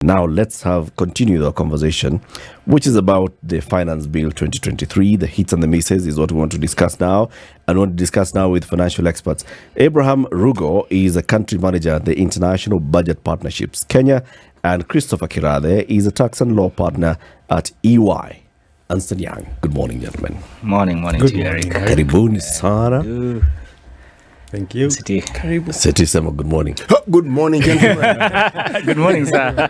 Now let's continue the conversation, which is about the Finance Bill 2023. The hits and the misses is what we want to discuss now, and we want to discuss now with financial experts. Abraham Rugo is a country manager at the International Budget Partnerships Kenya, and Christopher Kirathe is a tax and law partner at EY. Ernst & Young. Good morning, gentlemen. Morning to you, Eric. Karibuni sana. Thank you. City. City Sema, good morning. Good morning, gentlemen. Good morning, sir.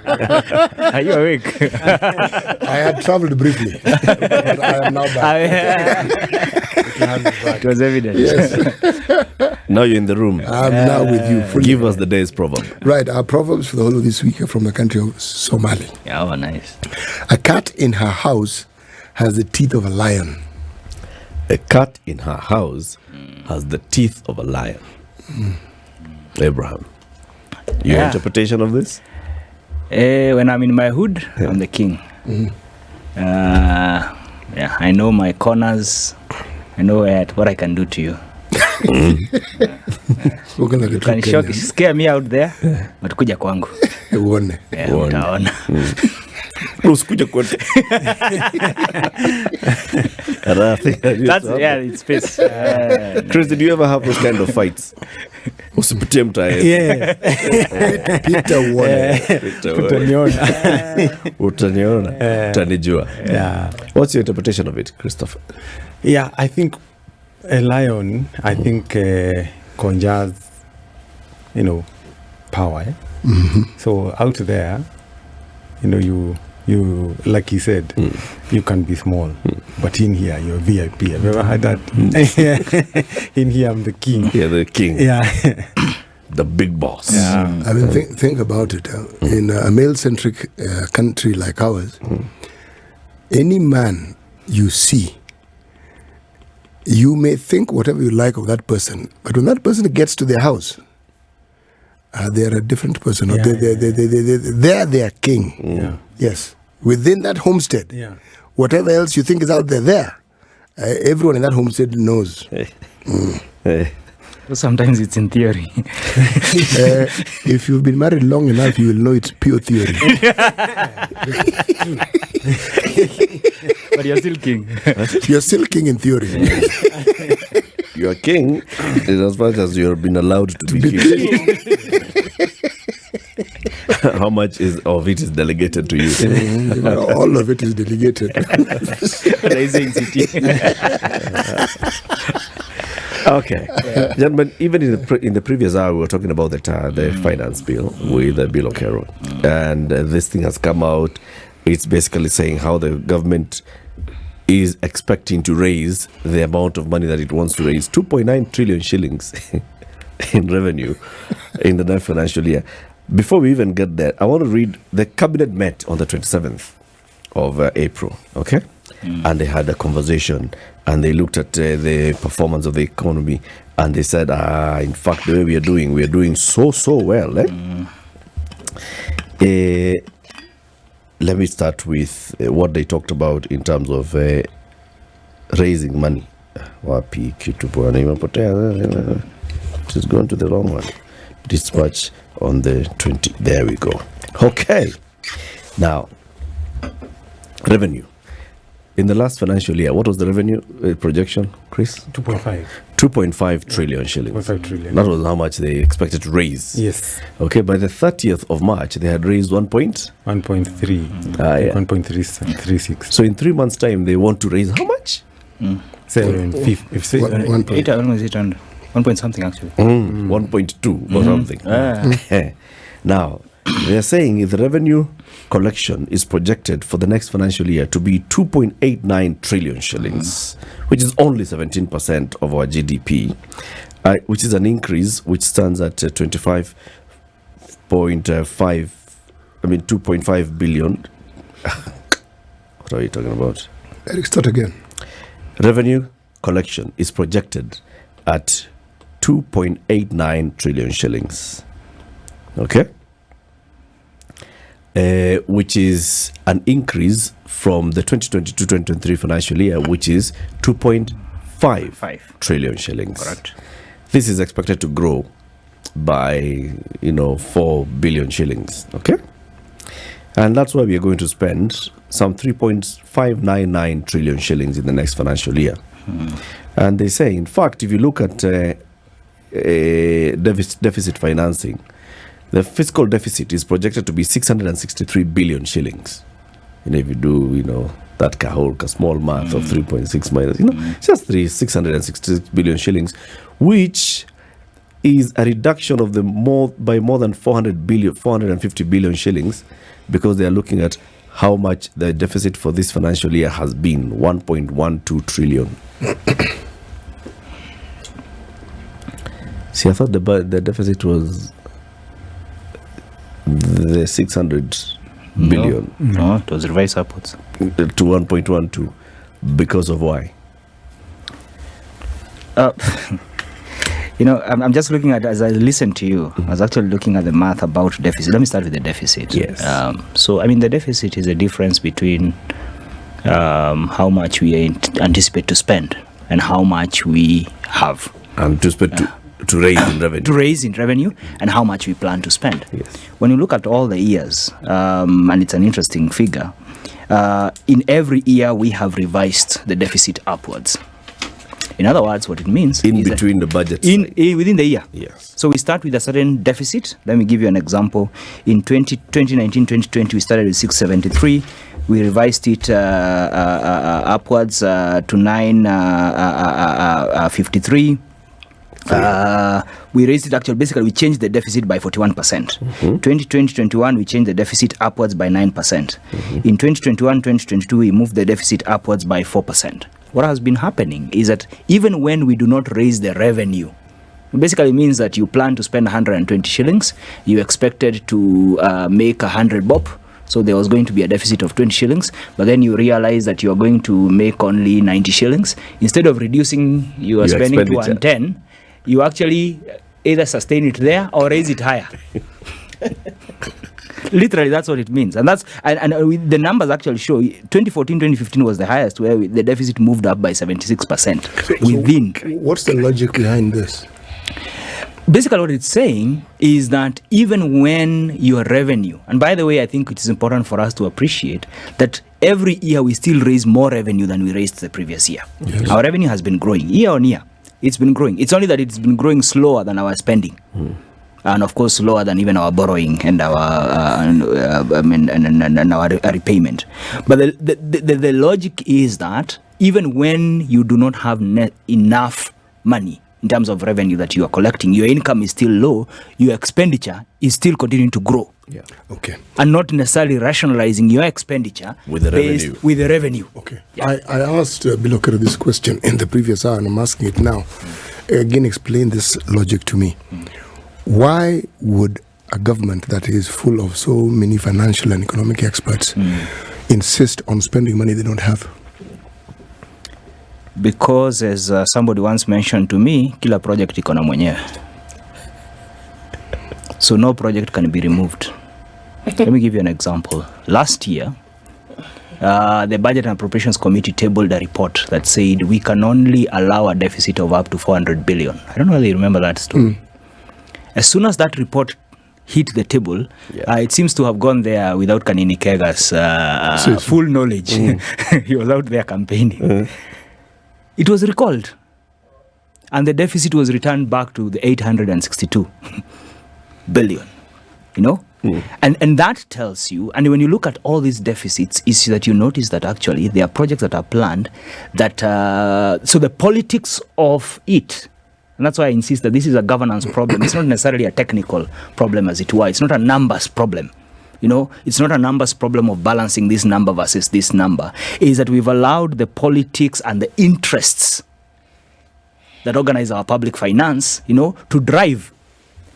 Are you awake? I had traveled briefly, but I am now back. It was evident. Yes. Now you're in the room. I'm now with you. Fully. Give us the day's proverb. Right, our proverbs for the whole of this week are from the country of Somali. Yeah, oh, nice. A cat in her house has the teeth of a lion. A cat in her house has the teeth of a lion. Abraham, your interpretation of this? When I'm in my hood, I'm the king. I know my corners. I know what I can do to you. You can scare me out there, but kuja kwangu. Utaona. Usikuja kwetu. It's space. Chris, did you ever have those kind of fights? Usipitie mtaani. Yeah. Peter Warner. Utaniona. Utanijua. Yeah. What's your interpretation of it, Christopher? Yeah, I think a lion, conjures, power. So out there, you like he said, you can be small, but in here you're VIP. Have you ever heard that? In here I'm the king. Yeah, the king. Yeah. The big boss. Yeah. I mean, think about it. In a male-centric country like ours, any man you see, you may think whatever you like of that person, but when that person gets to their house, they're a different person. Yeah, They're their king. Yeah. Yes. Within that homestead, whatever else you think is out there, everyone in that homestead knows. Sometimes it's in theory. If you've been married long enough, you will know it's pure theory. But you're still king. You're still king in theory. You're king in as much as you've been allowed to be king. How much of it is delegated to you? All of it is delegated. Okay. Gentlemen, even in the previous hour, we were talking about the finance bill with Bill Okoh. And this thing has come out. It's basically saying how the government is expecting to raise the amount of money that it wants to raise, 2.9 trillion shillings in revenue in the next financial year. Before we even get there, I want to read, the cabinet met on the 27th of April, okay? And they had a conversation, and they looked at the performance of the economy, and they said, in fact, the way we are doing so well. Let me start with what they talked about in terms of raising money. Wapi kitu bwana imepotea. It's gone to the wrong one. Dispatch on the 20. There we go. Okay. Now, revenue. In the last financial year, what was the revenue projection, Chris? 2.5 trillion shillings. 2.5 trillion. That was how much they expected to raise. Yes. Okay, by the 30th of March, they had raised 1.3. 1.36. So in 3 months' time, they want to raise how much? 1 point something actually. 1.2 or something. Now, they are saying if the revenue collection is projected for the next financial year to be 2.89 trillion shillings, which is only 17% of our GDP, which is an increase which stands at 2.5 billion. What are you talking about? Eric, start again. Revenue collection is projected at 2.89 trillion shillings. Okay? Which is an increase from the 2022-2023 financial year, which is 2.5 trillion shillings. Correct. This is expected to grow by 4 billion shillings. Okay. And that's why we are going to spend some 3.599 trillion shillings in the next financial year. And they say, in fact, if you look at deficit financing, the fiscal deficit is projected to be 663 billion shillings. And if you do, that small math of 3.6 minus, just 666 billion shillings, which is a reduction of by more than 450 billion shillings, because they are looking at how much the deficit for this financial year has been, 1.12 trillion. See, I thought the deficit was the 600 billion. No, it was revised upwards to 1.12. Because of why? I'm just looking at, as I listen to you, I was actually looking at the math about deficit. Let me start with the deficit. Yes. The deficit is a difference between how much we anticipate to spend and how much we have. Anticipate to raise in revenue. To raise in revenue and how much we plan to spend. Yes. When you look at all the years, and it's an interesting figure, in every year we have revised the deficit upwards. In other words, what it means in between the budgets within the year. Yes. So we start with a certain deficit. Let me give you an example. In 2019-2020, we started with 673. We revised it upwards to 953. We raised it basically we changed the deficit by 41%. 2020-21, we changed the deficit upwards by 9%. In 2021-2022, we moved the deficit upwards by 4%. What has been happening is that even when we do not raise the revenue, it basically means that you plan to spend 120 shillings, you expected to make 100 bob, so there was going to be a deficit of 20 shillings, but then you realize that you are going to make only 90 shillings. Instead of reducing your spending to 110, you actually either sustain it there or raise it higher. Literally, that's what it means. And the numbers actually show 2014-2015 was the highest, where the deficit moved up by 76% within. What's the logic behind this? Basically, what it's saying is that even when your revenue, and by the way, I think it is important for us to appreciate that every year we still raise more revenue than we raised the previous year. Yes. Our revenue has been growing year on year. It's been growing. It's only that it's been growing slower than our spending. And of course, slower than even our borrowing and our repayment. But the logic is that even when you do not have enough money in terms of revenue that you are collecting, your income is still low, your expenditure is still continuing to grow. Yeah. Okay. And not necessarily rationalizing your expenditure with the revenue. With the revenue. Okay. Yeah. I asked Bilokero this question in the previous hour, and I'm asking it now. Again, explain this logic to me. Why would a government that is full of so many financial and economic experts insist on spending money they don't have? Because, as somebody once mentioned to me, kila project iko na mwenyewe. So no project can be removed. Let me give you an example. Last year, the Budget and Appropriations Committee tabled a report that said we can only allow a deficit of up to 400 billion. I don't know whether you remember that story. As soon as that report hit the table, it seems to have gone there without Kanini Kega's full knowledge. He was out there campaigning. It was recalled. And the deficit was returned back to the 862 billion. And that tells you, and when you look at all these deficits, is that you notice that actually there are projects that are planned that, so the politics of it, and that's why I insist that this is a governance problem. It's not necessarily a technical problem as it were. It's not a numbers problem. It's not a numbers problem of balancing this number versus this number. It is that we've allowed the politics and the interests that organize our public finance, to drive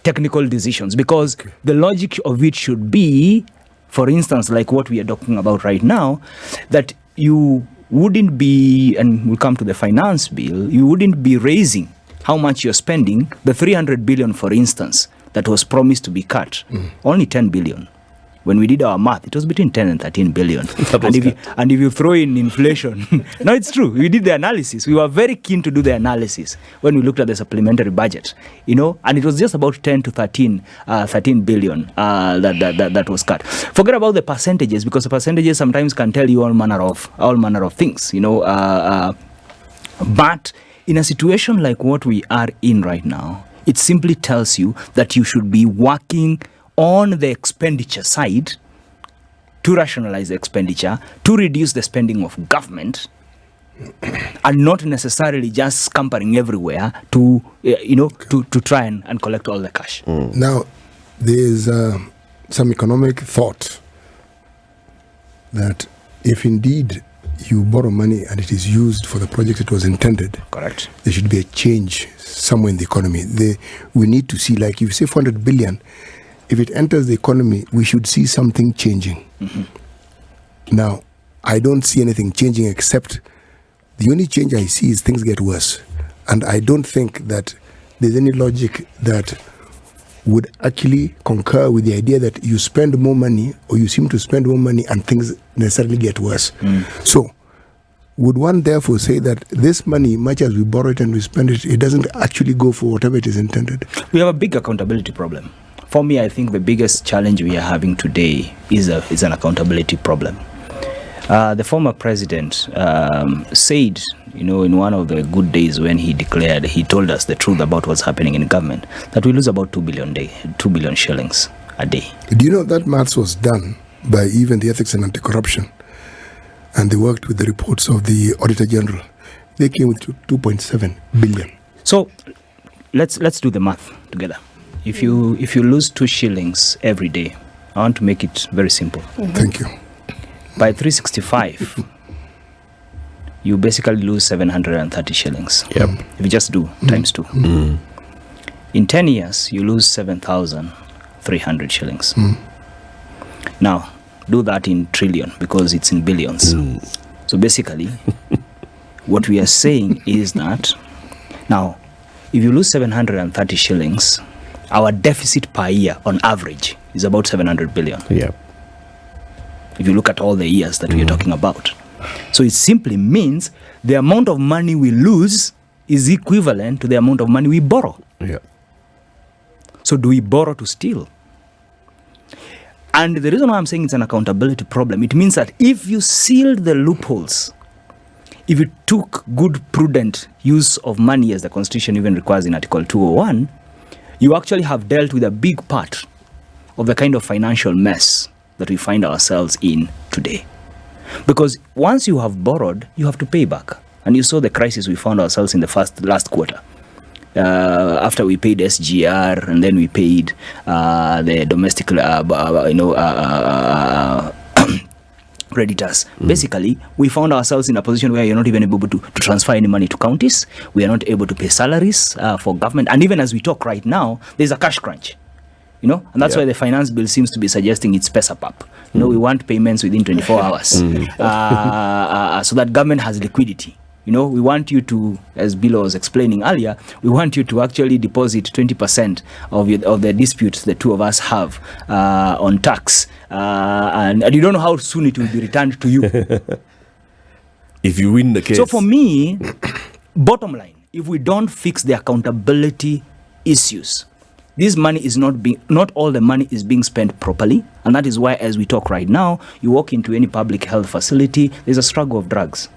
technical decisions, because the logic of it should be, for instance, like what we are talking about right now, that you wouldn't be, and we'll come to the finance bill, you wouldn't be raising how much you're spending. The 300 billion, for instance, that was promised to be cut, only 10 billion when we did our math, it was between 10 and 13 billion. And if you throw in inflation, no, it's true. We did the analysis. We were very keen to do the analysis when we looked at the supplementary budget, and it was just about 10 to 13 billion that was cut. Forget about the percentages, because the percentages sometimes can tell you all manner of things, but in a situation like what we are in right now, it simply tells you that you should be working on the expenditure side to rationalize the expenditure, to reduce the spending of government, and not necessarily just scampering everywhere to try and collect all the cash. Now, there's some economic thought that if indeed you borrow money and it is used for the project it was intended, correct, there should be a change somewhere in the economy. We need to see, like if you say 400 billion, if it enters the economy, we should see something changing. Now, I don't see anything changing, except the only change I see is things get worse. And I don't think that there's any logic that would actually concur with the idea that you spend more money, or you seem to spend more money, and things necessarily get worse. So, would one therefore say that this money, much as we borrow it and we spend it, it doesn't actually go for whatever it is intended? We have a big accountability problem. For me, I think the biggest challenge we are having today is an accountability problem. The former president said, in one of the good days when he told us the truth about what's happening in government, that we lose about 2 billion shillings a day. Do you know that maths was done by even the Ethics and Anti-Corruption, and they worked with the reports of the Auditor General? They came with 2.7 billion. So let's do the math together. If you lose 2 shillings every day, I want to make it very simple. Thank you. By 365, you basically lose 730 shillings. Yep. If you just do times 2. In 10 years, you lose 7,300 shillings. Now, do that in trillion, because it's in billions. So basically, what we are saying is that, now, if you lose 730 shillings, our deficit per year on average is about 700 billion. Yeah. If you look at all the years that we are talking about. So it simply means the amount of money we lose is equivalent to the amount of money we borrow. Yeah. So do we borrow to steal? And the reason why I'm saying it's an accountability problem, it means that if you sealed the loopholes, if you took good, prudent use of money, as the Constitution even requires in Article 201, you actually have dealt with a big part of the kind of financial mess that we find ourselves in today. Because once you have borrowed, you have to pay back. And you saw the crisis we found ourselves in the last quarter. After we paid SGR, and then we paid the domestic, creditors. Basically, we found ourselves in a position where you're not even able to transfer any money to counties. We are not able to pay salaries for government. And even as we talk right now, there's a cash crunch. And that's why the finance bill seems to be suggesting it's PESAPAP. We want payments within 24 hours so that government has liquidity. We want you to, as Bill was explaining earlier, we want you to actually deposit 20% of the disputes the two of us have on tax. And you don't know how soon it will be returned to you. If you win the case. So for me, bottom line, if we don't fix the accountability issues, this money is not all the money is being spent properly. And that is why, as we talk right now, you walk into any public health facility, there's a struggle of drugs.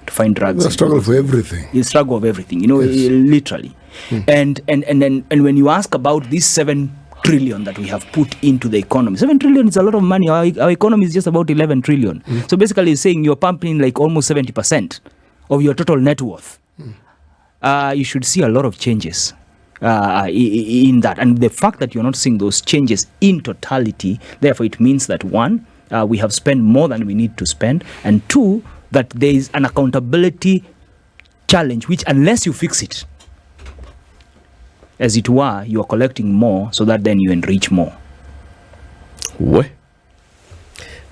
To find drugs. It's a struggle for everything. It's a struggle of everything, yes. Literally. And when you ask about this 7 trillion that we have put into the economy, 7 trillion is a lot of money. Our economy is just about 11 trillion. So basically it's saying you're pumping like almost 70% of your total net worth. You should see a lot of changes in that. And the fact that you're not seeing those changes in totality, therefore it means that 1, we have spent more than we need to spend, and 2, that there is an accountability challenge, which unless you fix it, as it were, you are collecting more so that then you enrich more. What?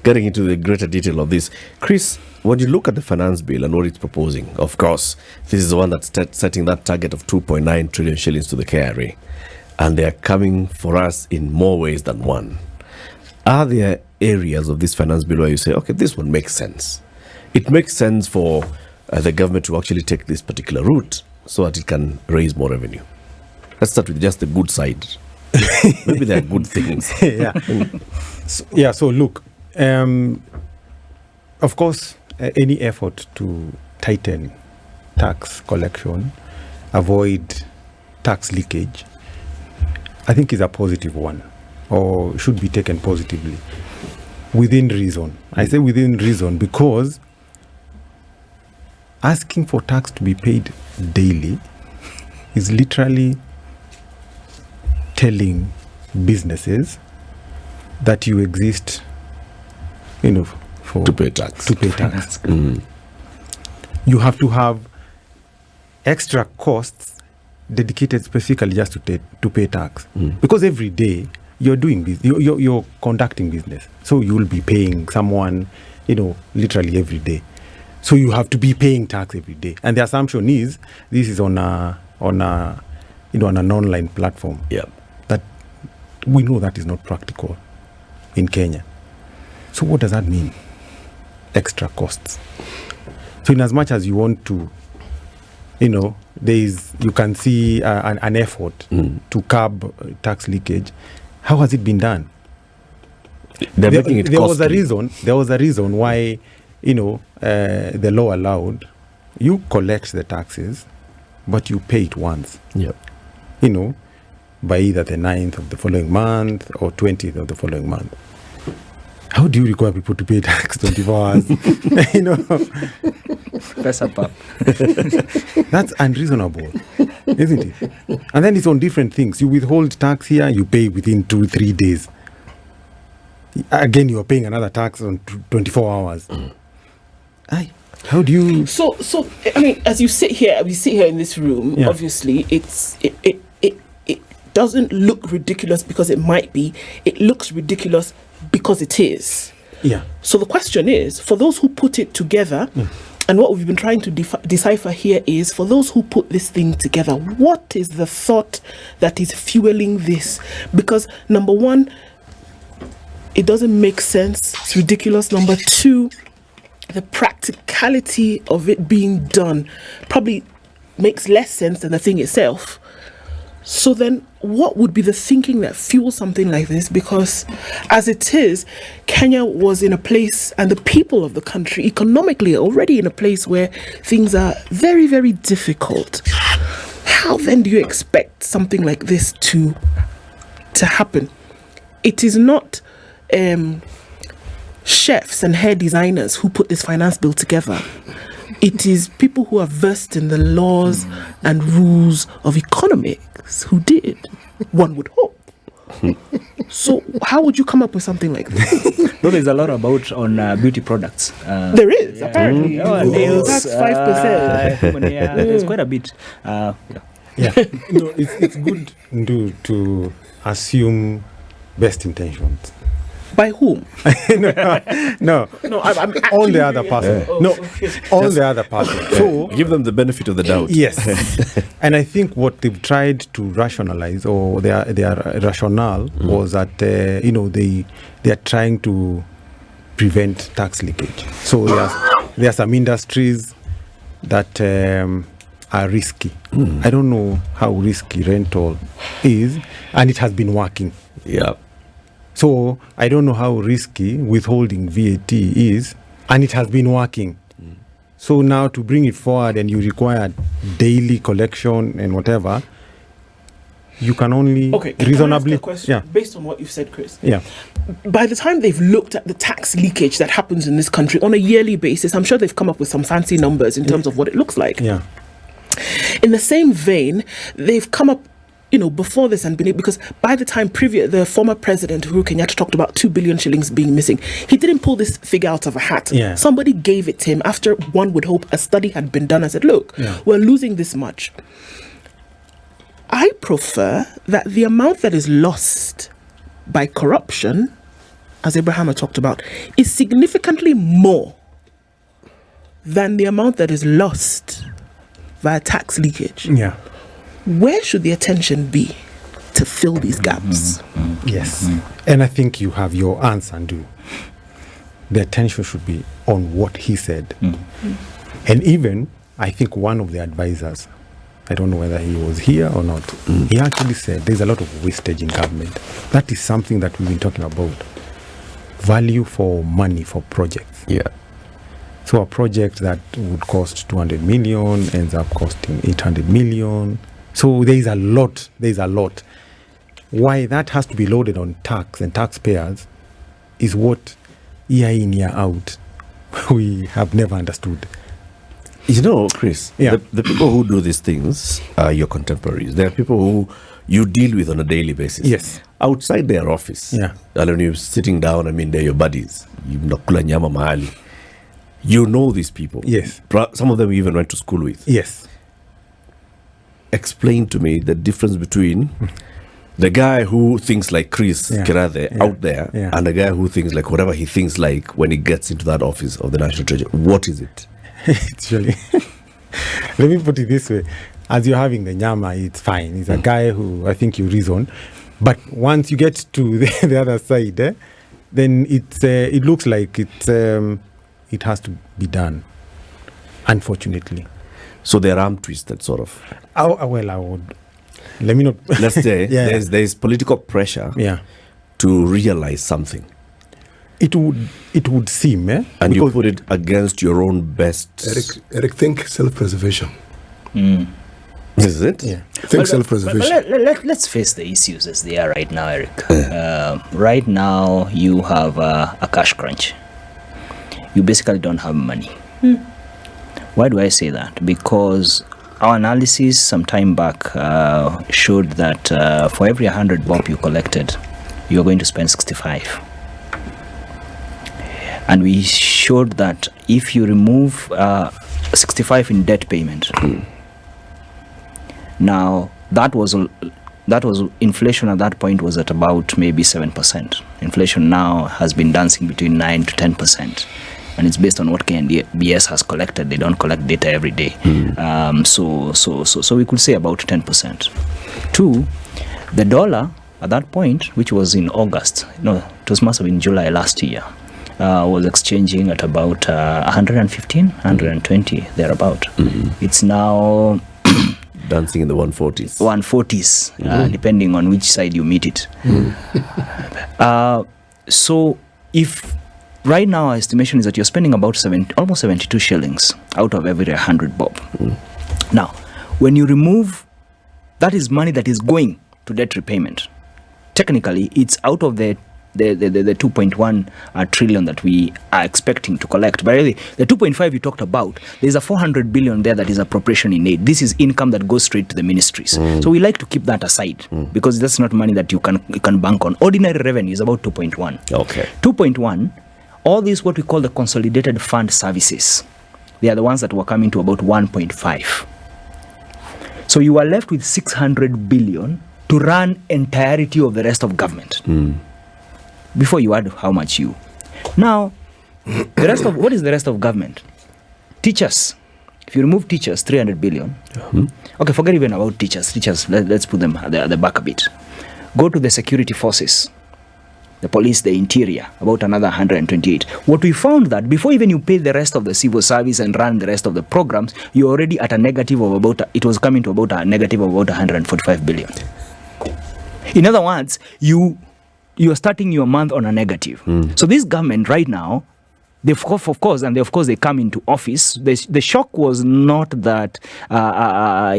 Getting into the greater detail of this, Chris, when you look at the finance bill and what it's proposing, of course, this is the one that's setting that target of 2.9 trillion shillings to the KRA. And they are coming for us in more ways than one. are there areas of this finance bill where you say, okay, this one makes sense? It makes sense for the government to actually take this particular route so that it can raise more revenue. Let's start with just the good side. Maybe there are good things. So look, of course, any effort to tighten tax collection, avoid tax leakage, I think is a positive one, or should be taken positively, within reason. I say within reason because asking for tax to be paid daily is literally telling businesses that you exist, to pay tax. You have to have extra costs dedicated specifically just to pay tax, because every day you're doing you're conducting business, so you'll be paying someone, literally every day. So you have to be paying tax every day, and the assumption is this is on an online platform. Yeah. That we know that is not practical in Kenya. So what does that mean? Extra costs. So in as much as you want to, you can see an effort to curb tax leakage. How has it been done? They're making it costly. There was a reason why, the law allowed you collect the taxes, but you pay it once. Yeah. By either the 9th of the following month or 20th of the following month. How do you require people to pay tax 24 hours? Press up. That's unreasonable, isn't it? And then it's on different things. You withhold tax here, you pay within 2-3 days. Again, you are paying another tax on 24 hours. How do you... So I mean, as we sit here in this room, obviously, it doesn't look ridiculous because it might be. It looks ridiculous because it is. Yeah. So the question is, for those who put it together, and what we've been trying to decipher here is, for those who put this thing together, what is the thought that is fueling this? Because number one, it doesn't make sense. It's ridiculous. Number two, the practicality of it being done probably makes less sense than the thing itself. So then what would be the thinking that fuels something like this? Because as it is, Kenya was in a place, and the people of the country economically are already in a place where things are very, very difficult. How then do you expect something like this to happen? It is not chefs and hair designers who put this finance bill together. It is people who are versed in the laws and rules of economics who did, one would hope. So how would you come up with something like this? No, there's a lot about on beauty products. There is, apparently. Nails, that's 5%. There's quite a bit. It's good to assume best intentions. By whom? No, I'm on the other person. On the other person. So Give them the benefit of the doubt. yes, and I think what they've tried to rationalize, or their rationale, was that they are trying to prevent tax leakage. So there are some industries that are risky. I don't know how risky rental is, and it has been working. Yeah. So I don't know how risky withholding VAT is, and it has been working. So now to bring it forward and you require daily collection and whatever, you can only reasonably... Can I ask a question based on what you've said, Chris? Yeah. By the time they've looked at the tax leakage that happens in this country on a yearly basis, I'm sure they've come up with some fancy numbers in terms of what it looks like. Yeah. In the same vein, they've come up, before this and been, because by the time the former president Uhuru Kenyatta talked about 2 billion shillings being missing, he didn't pull this figure out of a hat. Yeah. Somebody gave it to him after, one would hope, a study had been done and said, look, we're losing this much. I prefer that the amount that is lost by corruption, as Abraham had talked about, is significantly more than the amount that is lost via tax leakage. Yeah. Where should the attention be? to fill these gaps. Yes. And I think you have your answer, Ndu. The attention should be on what he said. And even, I think one of the advisors, I don't know whether he was here or not, he actually said there's a lot of wastage in government. That is something that we've been talking about. Value for money for projects. Yeah. So a project that would cost 200 million ends up costing 800 million. So there's a lot. Why that has to be loaded on tax and taxpayers is what year in, year out, we have never understood. You know, Chris, Yeah. the people who do these things are your contemporaries. There are people who you deal with on a daily basis. Yes. Outside their office. Yeah. And when you're sitting down, I mean, they're your buddies. You mnakula nyama mahali. You know these people. Yes. Some of them you even went to school with. Yes. Explain to me the difference between the guy who thinks like Chris Yeah. Kirathe Yeah. out there Yeah. and the guy who thinks like whatever he thinks like when he gets into that office of the National Treasury. What is it? It's really let me put it this way. As you're having the nyama, it's fine. He's a guy who I think you reason. But once you get to the other side, then it looks like it has to be done, unfortunately. So they're arm twisted, sort of. Well, I would. Let me not. Let's say Yeah. there's political pressure Yeah. to realize something. It would seem, And because you put it against your own best. Eric, think self-preservation. This is it? Yeah. Think self-preservation. Let's face the issues as they are right now, Eric. Right now, you have a cash crunch. You basically don't have money. Why do I say that? Because our analysis some time back showed that for every 100 bob you collected, you're going to spend 65. And we showed that if you remove 65 in debt payment, now that was inflation at that point was at about maybe 7%. Inflation now has been dancing between 9 to 10%. And it's based on what KNBS has collected. They don't collect data every day. So we could say about 10%. Two, the dollar at that point, which was in August, it must have been July last year, was exchanging at about 115, 120, thereabout. It's now Dancing in the 140s. 140s, depending on which side you meet it. So if right now our estimation is that you're spending about almost 72 shillings out of every 100 bob. Now, when you remove, that is money that is going to debt repayment. Technically, it's out of the 2.1 trillion that we are expecting to collect. But really, the 2.5 you talked about, there's a 400 billion there that is appropriation in aid. This is income that goes straight to the ministries. So we like to keep that aside because that's not money that you can bank on. Ordinary revenue is about 2.1. Okay. 2.1, all these what we call the consolidated fund services, they are the ones that were coming to about 1.5. So you are left with 600 billion to run entirety of the rest of government. Before you add how much you. Now, what is the rest of government? Teachers. If you remove teachers, 300 billion. Okay, forget even about teachers. Let's put them at the back a bit. Go to the security forces. The police, the interior, about another 128. What we found that before even you pay the rest of the civil service and run the rest of the programs, you're already at a negative of it was coming to about a negative of about 145 billion. In other words, you are starting your month on a negative. So this government right now, they come into office. The shock was not that that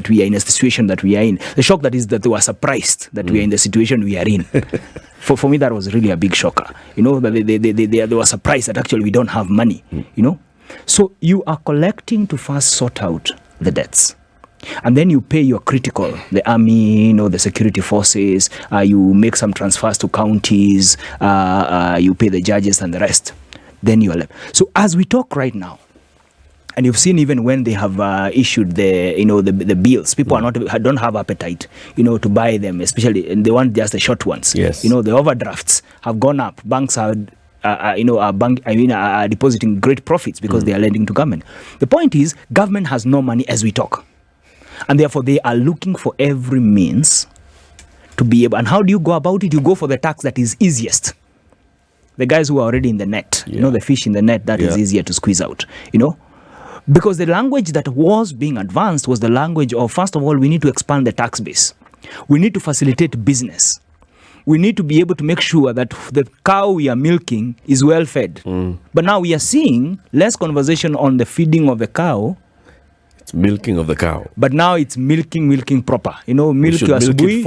we are in a situation that we are in. The shock that is that they were surprised that we are in the situation we are in. For me, that was really a big shocker. They were surprised that actually we don't have money. So you are collecting to first sort out the debts. And then you pay your critical, the army, the security forces, you make some transfers to counties, you pay the judges and the rest. Then you are left. So as we talk right now, and you've seen even when they have issued the bills, people don't have appetite, to buy them, especially, and they want just the short ones. Yes. The overdrafts have gone up. Banks are depositing great profits because they are lending to government. The point is, government has no money as we talk. And therefore, they are looking for every means to be able. And how do you go about it? You go for the tax that is easiest. The guys who are already in the net, the fish in the net, that is easier to squeeze out, Because the language that was being advanced was the language of, first of all, we need to expand the tax base. We need to facilitate business. We need to be able to make sure that the cow we are milking is well fed. But now we are seeing less conversation on the feeding of the cow. It's milking of the cow. But now it's milking proper. Milk ya asubuhi,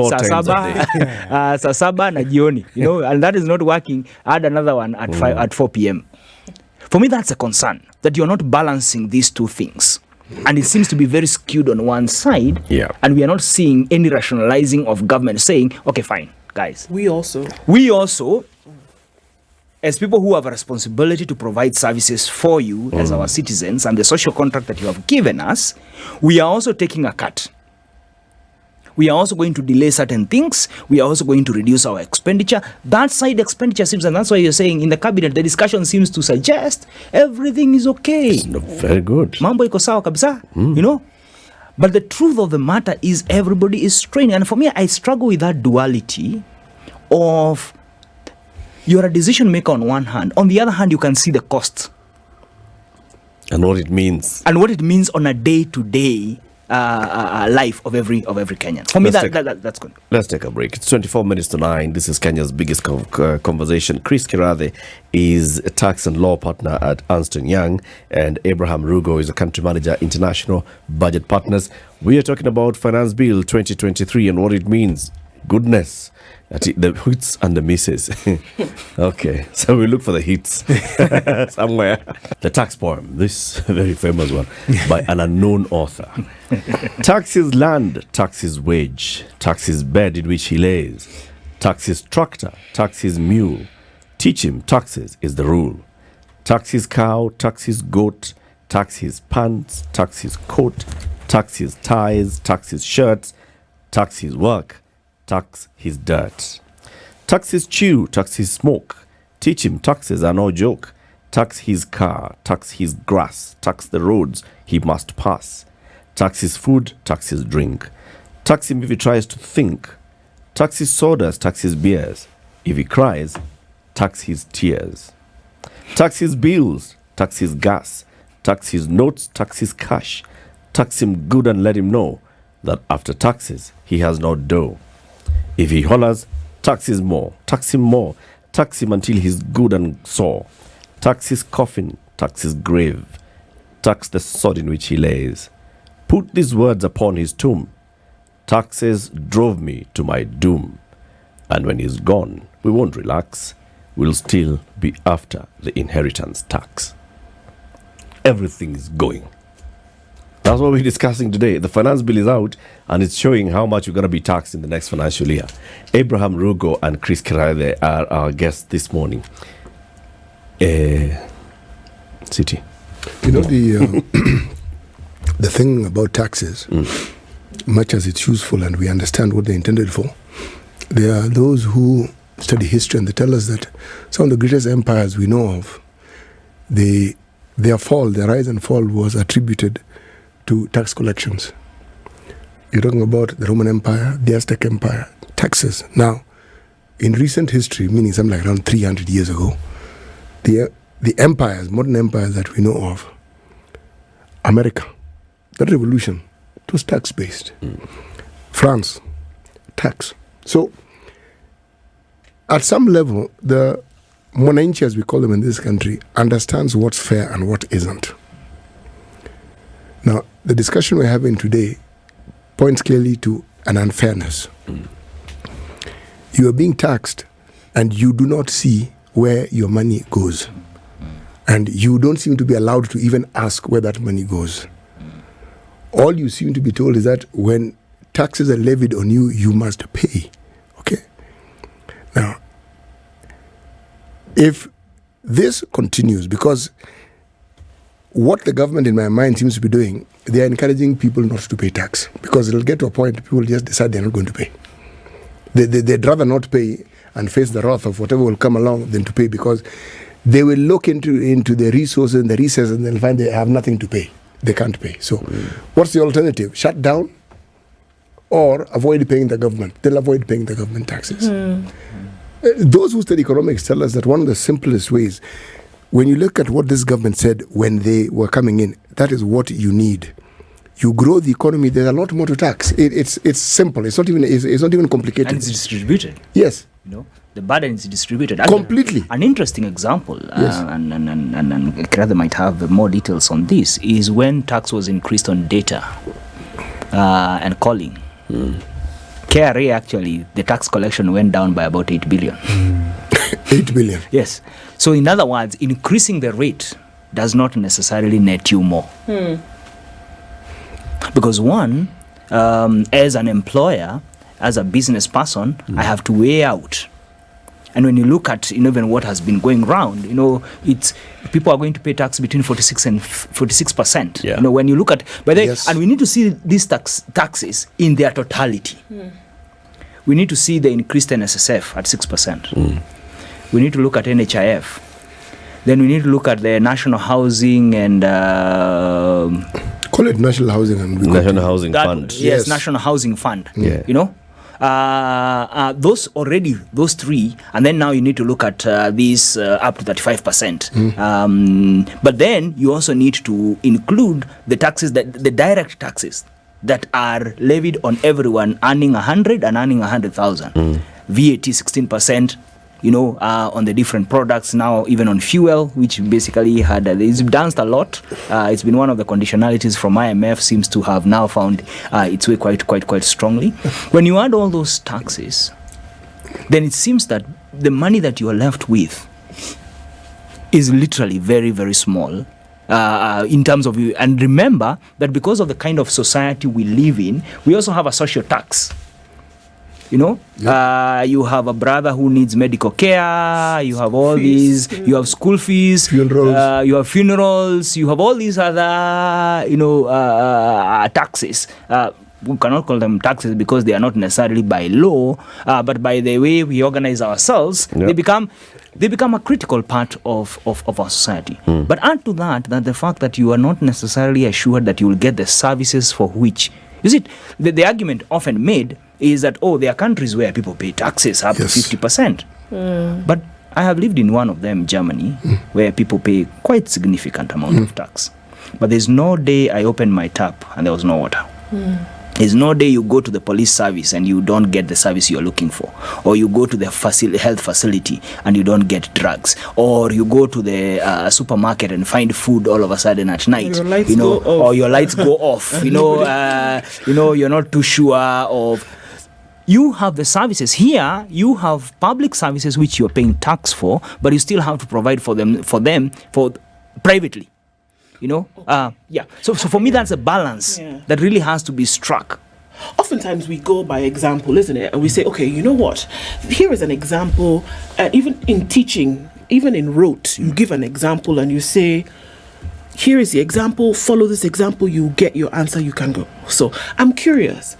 saa saba na jioni. And that is not working. Add another one at 4 p.m. For me, that's a concern, that you're not balancing these two things. And it seems to be very skewed on one side. Yeah. And we are not seeing any rationalizing of government saying, okay, fine, guys. We also, as people who have a responsibility to provide services for you as our citizens and the social contract that you have given us, we are also taking a cut. We are also going to delay certain things. We are also going to reduce our expenditure. That side expenditure seems, and that's why you're saying in the cabinet, the discussion seems to suggest everything is okay. It's not very good. Mambo iko sawa kabisa, But the truth of the matter is everybody is straining. And for me, I struggle with that duality of you're a decision maker on one hand. On the other hand, you can see the cost. And what it means. And what it means on a day-to-day life of every Kenyan. For me, that's good. Let's take a break. It's 24 minutes to 9. This is Kenya's biggest conversation. Kirathe is a tax and law partner at Ernst & Young, and Abraham Rugo is a country manager, International Budget Partners. We are talking about Finance Bill 2023 and what it means. Goodness. The hits and the misses. Okay, so we look for the hits somewhere. The tax poem, this very famous one, by an unknown author. Tax his land, tax his wage, tax his bed in which he lays, tax his tractor, tax his mule. Teach him taxes is the rule. Tax his cow, tax his goat, tax his pants, tax his coat, tax his ties, tax his shirts, tax his work, tax his dirt. Tax his chew, tax his smoke. Teach him taxes are no joke. Tax his car, tax his grass, tax the roads he must pass. Tax his food, tax his drink. Tax him if he tries to think. Tax his sodas, tax his beers. If he cries, tax his tears. Tax his bills, tax his gas. Tax his notes, tax his cash. Tax him good and let him know that after taxes he has no dough. If he hollers, tax him more, tax him more, tax him until he's good and sore. Tax his coffin, tax his grave, tax the sod in which he lays. Put these words upon his tomb. Taxes drove me to my doom. And when he's gone, we won't relax. We'll still be after the inheritance tax. Everything is going. That's what we're discussing today. The finance bill is out and it's showing how much you're going to be taxed in the next financial year. Abraham Rugo and Kirathe are our guests this morning. City. The thing about taxes, much as it's useful and we understand what they're intended for, there are those who study history and they tell us that some of the greatest empires we know of, their rise and fall was attributed to tax collections. You're talking about the Roman Empire, the Aztec Empire, taxes. Now, in recent history, meaning something like around 300 years ago, the empires, modern empires that we know of, America, that revolution, it was tax-based. France, tax. So, at some level, the Munene, as we call them in this country, understands what's fair and what isn't. Now, the discussion we're having today points clearly to an unfairness. You are being taxed and you do not see where your money goes. And you don't seem to be allowed to even ask where that money goes. All you seem to be told is that when taxes are levied on you, you must pay. Okay? Now, if this continues, because what the government in my mind seems to be doing, they are encouraging people not to pay tax, because it'll get to a point people just decide they're not going to pay. They'd rather not pay and face the wrath of whatever will come along than to pay, because they will look into the resources and the recesses and they'll find they have nothing to pay. They can't pay. So what's the alternative? Shut down or avoid paying the government. They'll avoid paying the government taxes. Those who study economics tell us that one of the simplest ways, when you look at what this government said when they were coming in, that is what you need. You grow the economy, there's a lot more to tax. It's simple. It's not even complicated. And it's distributed. Yes. You know, the burden is distributed. Completely. An interesting example, Yes. and Kirathe might have more details on this, is when tax was increased on data and calling. KRA, actually, the tax collection went down by about 8 billion. 8 billion. Yes. So in other words, increasing the rate does not necessarily net you more. Because one, as an employer, as a business person, I have to weigh out. And when you look at even what has been going around, it's people are going to pay tax between 46 and 46%. Yeah. When you look at, Yes. and we need to see these taxes in their totality. We need to see the increased NSSF at 6%. We need to look at NHIF. Then we need to look at the national housing and Call it national housing and National Housing that- Fund. Yes, Yes. National Housing Fund. Yeah. Those three, and then now you need to look at these up to 35%. But then you also need to include the taxes, the direct taxes that are levied on everyone earning 100 and earning 100,000. VAT 16%. On the different products now, even on fuel, which basically it's danced a lot. It's been one of the conditionalities from IMF, seems to have now found its way quite strongly. When you add all those taxes, then it seems that the money that you are left with is literally very, very small. In terms of you, and remember that because of the kind of society we live in, we also have a social tax. You have a brother who needs medical care, you have all these, you have school fees, Funerals. you have funerals, you have all these other, taxes. We cannot call them taxes because they are not necessarily by law, but by the way we organize ourselves, they become a critical part of our society. But add to that the fact that you are not necessarily assured that you will get the services for which, you see, the argument often made is that, there are countries where people pay taxes up to 50%. But I have lived in one of them, Germany, where people pay quite significant amount of tax. But there's no day I opened my tap and there was no water. There's no day you go to the police service and you don't get the service you're looking for. Or you go to the health facility and you don't get drugs. Or you go to the supermarket and find food all of a sudden at night. Your lights go off. Or your lights go off. You're not too sure of. You have the services here. You have public services which you're paying tax for, but you still have to provide for them privately. So for me, that's a balance that really has to be struck. Oftentimes we go by example, isn't it? And we say, okay, you know what? Here is an example. Even in teaching, even in rote, you give an example and you say, here is the example, follow this example, you get your answer, you can go. So I'm curious,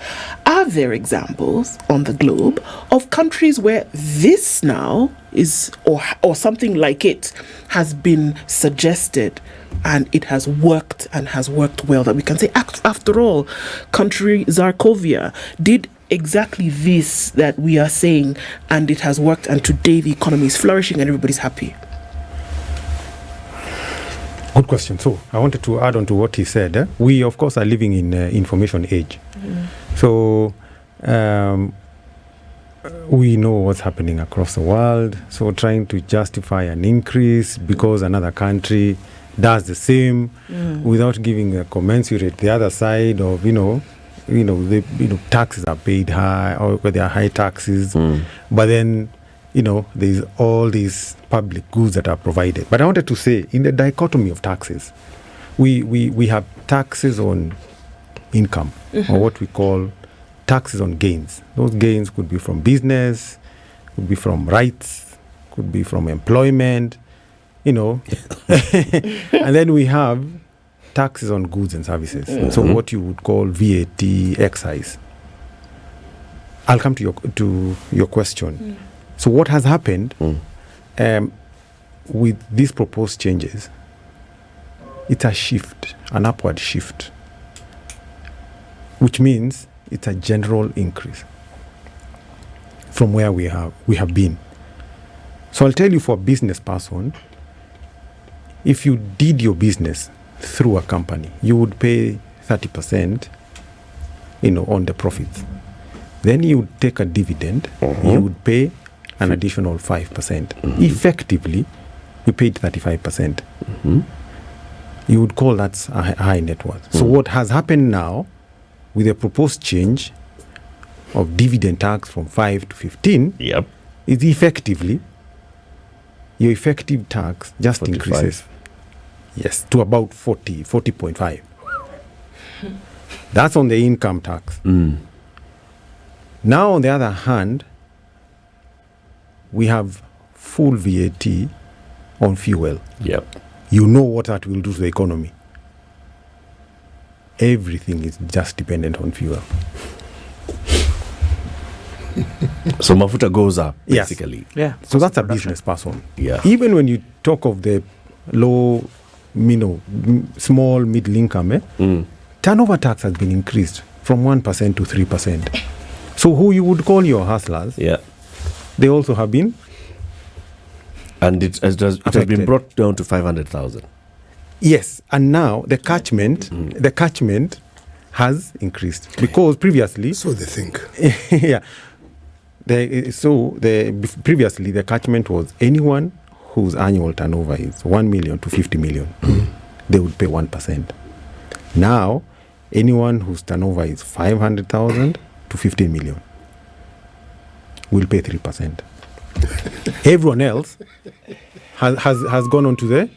are there examples on the globe of countries where this now is, or something like it has been suggested and it has worked and has worked well, that we can say, after all, country Zarkovia did exactly this that we are saying and it has worked, and today the economy is flourishing and everybody's happy? Good question. So I wanted to add on to what he said. We, of course, are living in information age. So we know what's happening across the world. So trying to justify an increase because another country does the same without giving a commensurate the other side of, taxes are paid high, or there are high taxes. But then, there's all these public goods that are provided. But I wanted to say, in the dichotomy of taxes, we have taxes on income, or what we call taxes on gains. Those gains could be from business, could be from rights, could be from employment, and then we have taxes on goods and services. So what you would call VAT, excise. I'll come to your question. So what has happened with these proposed changes? It's a shift, an upward shift, which means it's a general increase from where we have been. So I'll tell you, for a business person, if you did your business through a company, you would pay 30%, on the profits. Then you would take a dividend, you would pay an additional 5%. Effectively, you paid 35%. You would call that a high net worth. So what has happened now, with the proposed change of dividend tax from 5 to 15, is effectively your effective tax just 45. increases, yes, to about 40.5. That's on the income tax. Now, on the other hand, we have full VAT on fuel. You know what that will do to the economy. Everything is just dependent on fuel. So mafuta goes up, Yes. basically. Yeah. So that's a business person. Yeah. Even when you talk of the low, small, middle income, turnover tax has been increased from 1% to 3%. So who you would call your hustlers, they also have been. And it has been Affected. brought down to 500,000. Yes, and now the catchment has increased, because previously, So they think. yeah, previously the catchment was anyone whose annual turnover is 1 million to 50 million, they would pay 1%. Now, anyone whose turnover is 500,000 to 15 million will pay 3%. Everyone else has gone on to the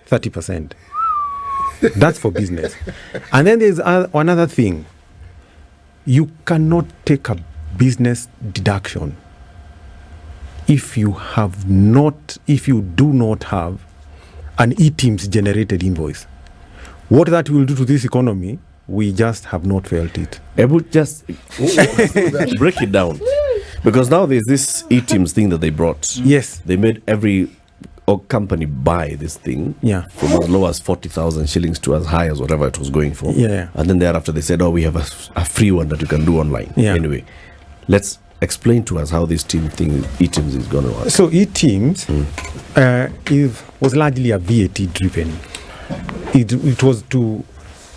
30%. That's for business. And then there's another thing. You cannot take a business deduction if you do not have an e-Teams generated invoice. What that will do to this economy, we just have not felt it. Ebu, just break it down. Because now there's this e-Teams thing that they brought. Yes. They made every company buy this thing from as low as 40,000 shillings to as high as whatever it was going for. And then thereafter they said, we have a free one that you can do online. Anyway, let's explain to us how this e-Teams is going to work. So e-Teams was largely a VAT driven. It was to,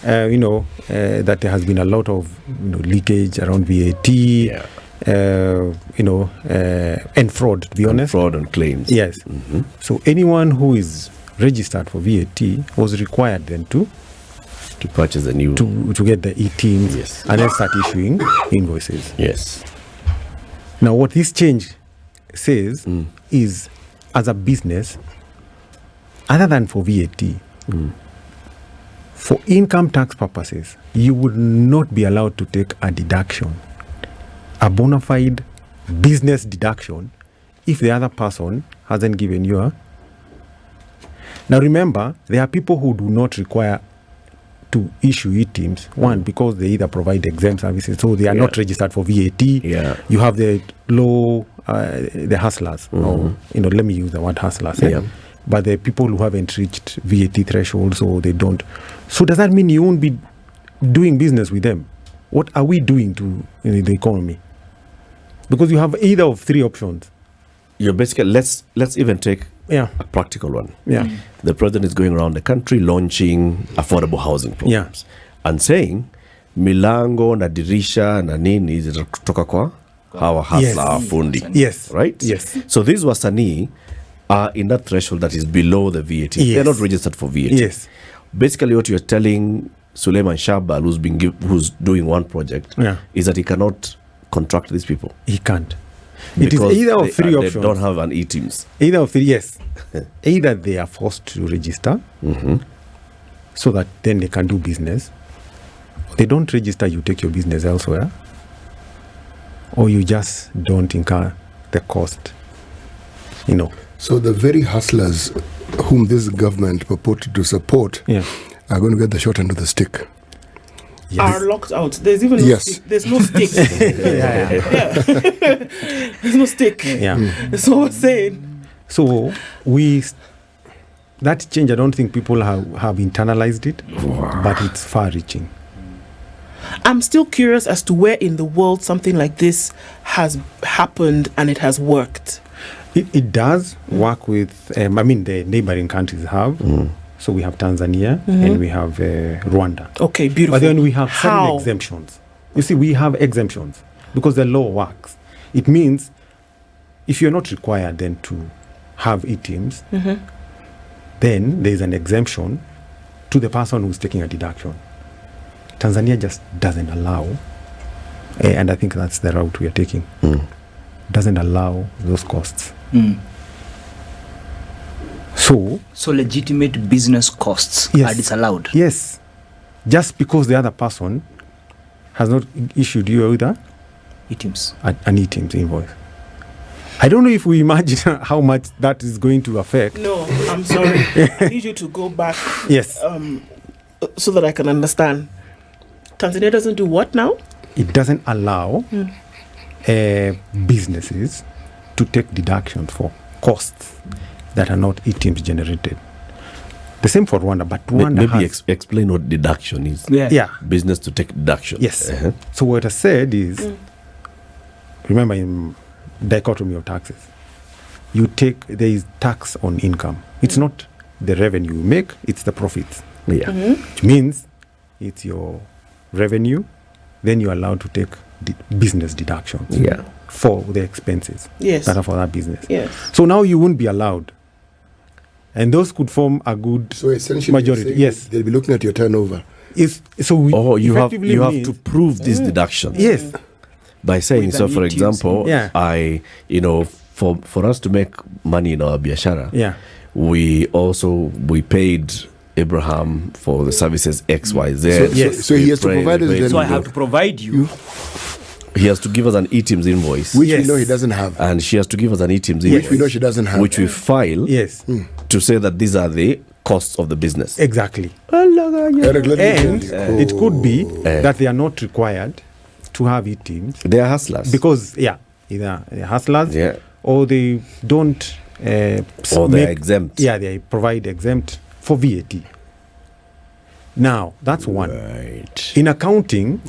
that there has been a lot of leakage around VAT. And fraud, to be honest. Fraud and claims. Yes. So anyone who is registered for VAT was required then to purchase a new... To get the e-Teams and then start issuing invoices. Yes. Now, what this change says is, as a business, other than for VAT, for income tax purposes, you would not be allowed to take a deduction, a bona fide business deduction, if the other person hasn't given you a... Now remember, there are people who do not require to issue e-Teams. One, because they either provide exempt services, so they are not registered for VAT. You have the low, the hustlers, or, let me use the word hustlers. But the people who haven't reached VAT threshold, so they don't. So does that mean you won't be doing business with them? What are we doing to the economy? Because you have either of three options. You're basically, let's even take a practical one. The president is going around the country launching affordable housing programs and saying milango na dirisha na nini zitatoka kwa hawa hustler fundi. Right? So these wasanii are in that threshold that is below the VAT. They're not registered for VAT. Basically what you're telling Suleiman Shabal, who's doing one project, is that he cannot contract these people. He can't. It is either of three options. They don't have an e-Teams. Either of three, yes. Either they are forced to register so that then they can do business. They don't register, you take your business elsewhere. Or you just don't incur the cost. So the very hustlers whom this government purported to support are going to get the short end of the stick. Are locked out. There's even no stick. There's no stick. There's no stick. That's what we're saying. So that change, I don't think people have internalized it, but it's far-reaching. I'm still curious as to where in the world something like this has happened and it has worked. It does work with, the neighboring countries have. So we have Tanzania and we have Rwanda. Okay, beautiful. But then we have certain How? exemptions. You see, we have exemptions because the law works. It means if you're not required then to have e-teams, then there's an exemption to the person who's taking a deduction. Tanzania just doesn't allow, and I think that's the route we are taking, doesn't allow those costs. So legitimate business costs are disallowed. Yes, just because the other person has not issued you either E-teams. an e-teams invoice. I don't know if we imagine how much that is going to affect. No, I'm sorry. I need you to go back. Yes. So that I can understand. Tanzania doesn't do what now? It doesn't allow businesses to take deductions for costs that are not e-teams generated. The same for Rwanda, but Rwanda Maybe has... explain what deduction is. Yeah. Business to take deduction. Yes. So what I said is, remember in dichotomy of taxes, there is tax on income. It's not the revenue you make, it's the profits. Yeah. Which means it's your revenue, then you're allowed to take business deductions for the expenses that are for that business. Yes. So now you won't be allowed. And those could form a good So essentially, majority. Yes. they'll be looking at your turnover. You you have means- to prove these deductions. Yes. By saying, With so an for e-teams. example, Yeah. for us to make money in our biashara, Yeah. we paid Abraham for the services XYZ. So he has to provide us then- So I have to provide you. He has to give us an e-teams invoice, Which we Yes. know he doesn't have. and she has to give us an e-teams Which invoice, we know she doesn't have. which we file Yes. to say that these are the costs of the business. Exactly. Eric, let me And tell you. it could be that they are not required to have e-teams They are hustlers. because, either they're hustlers Yeah. or they don't Or they're exempt. Yeah, they provide exempt for VAT. Now, that's one. Right. In accounting,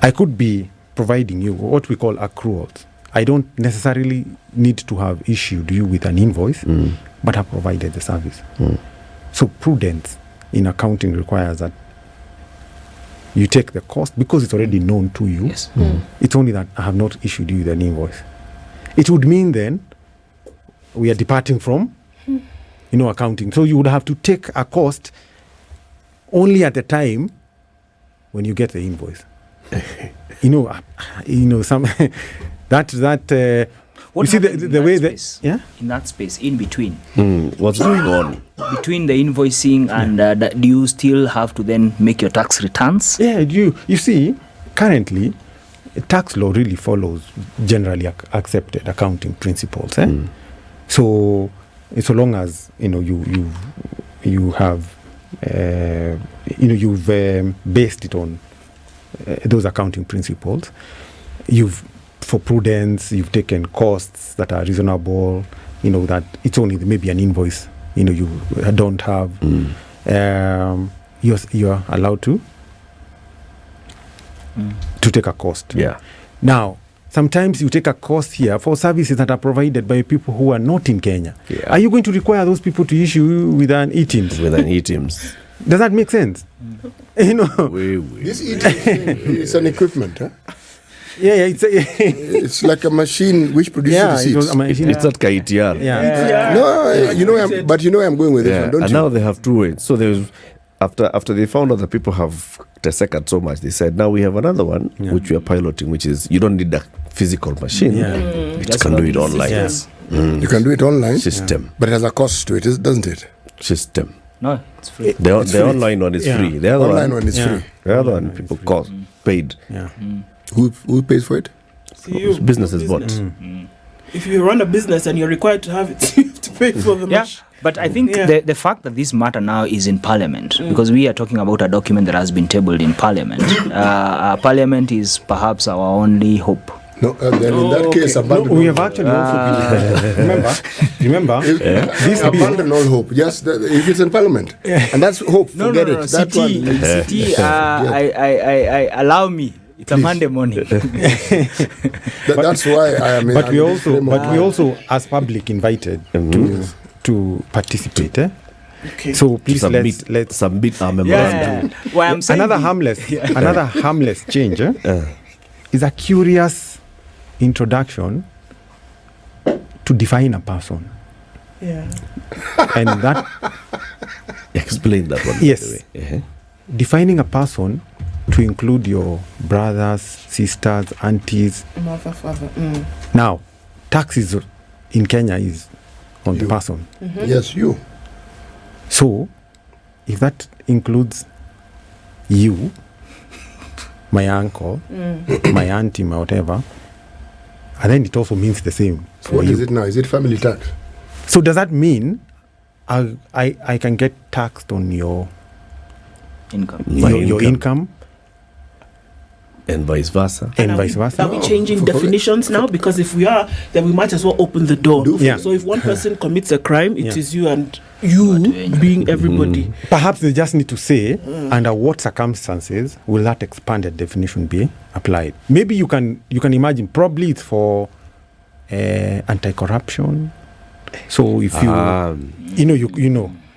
I could be providing you what we call accruals. I don't necessarily need to have issued you with an invoice, but I've provided the service. So prudence in accounting requires that you take the cost because it's already known to you. Yes. It's only that I have not issued you with an invoice. It would mean then we are departing from, accounting. So you would have to take a cost only at the time when you get the invoice. Some that. What you see happens the in way that that space? yeah. In that space, in between. What's going on? Between the invoicing and do you still have to then make your tax returns? Yeah, you see, currently, tax law really follows generally accepted accounting principles. So long as you have you've based it on those accounting principles, for prudence, you've taken costs that are reasonable. That it's only maybe an invoice. You don't have. You're allowed to take a cost. Yeah. Now, sometimes you take a cost here for services that are provided by people who are not in Kenya. Yeah. Are you going to require those people to issue with an e-teams? With an e-teams. Does that make sense? This it's an equipment, huh? Yeah, It's like a machine which produces receipts. It's not KITR. Yeah. But where I'm going with this one, don't and you? now they have two ways. So there's after they found out that people have tested so much, they said now we have another one which we are piloting, which is you don't need a physical machine. Yeah. It can do it online. Yes. You can do it online, System. but it has a cost to it, doesn't it? System. No, it's free. The online one is Yeah. free. The other Online one, one is free. the other one people paid. Yeah. Who pays for it? Businesses bought. If you run a business and you're required to have it, you have to pay for the Yeah, machine. but I think Yeah. the fact that this matter now is in Parliament, because we are talking about a document that has been tabled in Parliament. Parliament is perhaps our only hope No, then in that case, abandon we all have hope. actually also been, remember this bill. Abandon all hope. Just if it's in Parliament, and that's hope. No, Forget no, no, it. That CT, I allow me. It's a Monday morning. That's why I am. But we also, as public, invited to participate. Okay. So please let's submit our memorandum. Yeah. Well, I'm saying another harmless change is a curious introduction to define a person, Yeah. and that Explain that one. Yes. By the way. Uh-huh. defining a person to include your brothers, sisters, aunties. Mother, father. Now, taxes in Kenya is on the You. person. Yes, you. So, if that includes you, my uncle, my auntie, my whatever, and then it also means the same. So what is it now? Is it family tax? So does that mean I can get taxed on your income. your income And vice versa. and Are vice we- versa? Are we changing definitions now? Because if we are, then we might as well open the door. Yeah. So if one person commits a crime, it Yeah. is you, and you being everybody. Perhaps they just need to say under what circumstances will that expanded definition be applied. Maybe you can imagine. Probably it's for anti-corruption. So if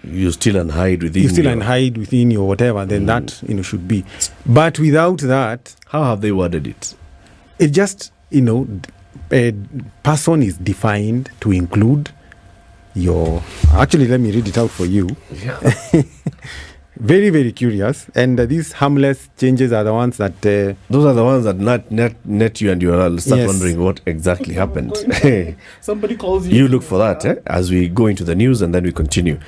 You still and hide within. you still your- and hide within your whatever, then that should be. But without that, How have they worded it? it just a person is defined to include your. Actually, let me read it out for you. Yeah. Very, very curious. And these harmless changes are the ones that. Those are the ones that net you and you will start Yes. wondering what exactly happened. Somebody calls you. You look for that as we go into the news and then we continue.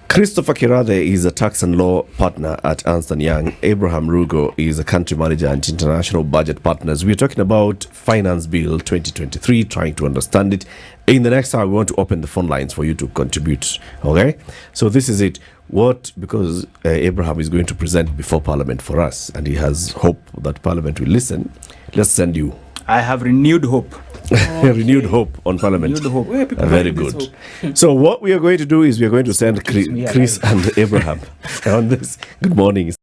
Christopher Kirathe is a tax and law partner at Ernst & Young. Abraham Rugo is a country manager at International Budget Partners. We're talking about Finance Bill 2023, trying to understand it. In the next hour, we want to open the phone lines for you to contribute. Okay? So this is it. Because Abraham is going to present before Parliament for us, and he has hope that Parliament will listen. Let's send you I have renewed hope. renewed hope on Parliament. Renewed hope. Where are people Very finding this good. So what we are going to do is we are going to send Keeps me Chris and Abraham on this. Good morning.